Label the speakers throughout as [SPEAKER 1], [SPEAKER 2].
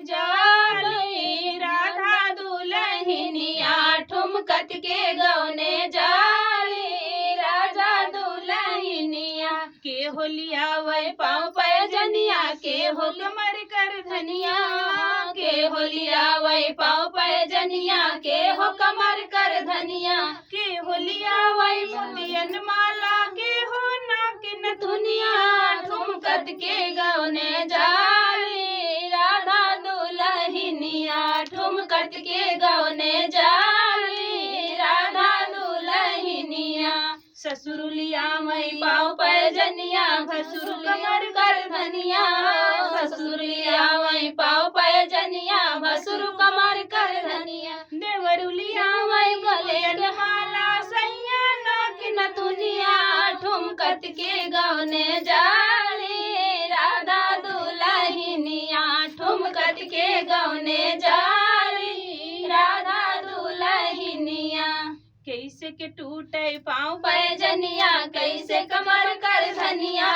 [SPEAKER 1] जाली राधा दुल्हनिया ठुमकत के गौने जाली राधा दुल्हनिया के होलिया वै पाँव पैजनिया के हो कमर कर धनिया के होलिया वै पाँव पैजनिया के हो कमर कर धनिया के होलिया वै मोतियन माला के हो नाकिन दुनिया ठुमकत के गौने जाली राधा दुल्हनिया ठुमकत के गौने जाली राधा दुल्हनिया ससुरुलिया मई पाँव पैजनिया भसुर कमर कर धनिया ससुरुलिया मई पाँव पैजनिया भसुर कमर कर धनिया देवरुलिया मई गले माला सैया नाकिन दुनिया ठुमकत के गौने जाली राधा दुल्हनिया ठुमकत के गौने जाली राधा दुल्हनिया कैसे के टूटे पाँव पैजनिया कैसे कमर कर धनिया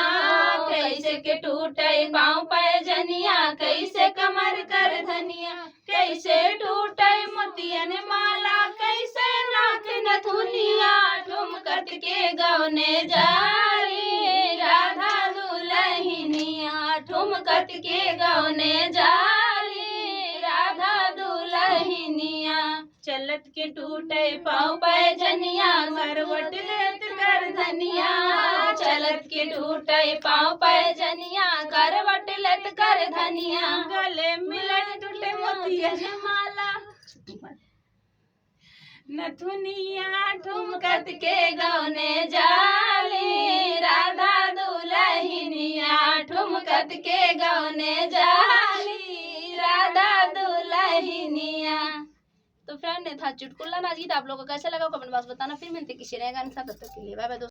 [SPEAKER 1] कैसे के टूटे पाँव पैजनिया कैसे कमर कर धनिया कैसे टूटे मोतियन माला कैसे नाक नथुनिया ठुमकत के गौने जाली राधा दुल्हनिया ठुमकत के गौने जाली राधा दुल्हनिया चलत के टूटे पाँव पैजनिया करवट लेत कर धनिया चलत के टूटे पाँव पैजनिया करवट लेत कर धनिया गले मिलन टूटे मोतियन माला नथुनिया ठुमकत के गौने जाली राधा दुल्हनिया ठुमकत के गौने जाली राधा दुल्हनिया। तो फ्रेंड था चुटकुला ना गीत आप लोगों को कैसा लगा कमेंट बॉक्स बताना। फिर मिलते किसी नए गाने के साथ, तब तक के लिए बाय बाय दोस्तों।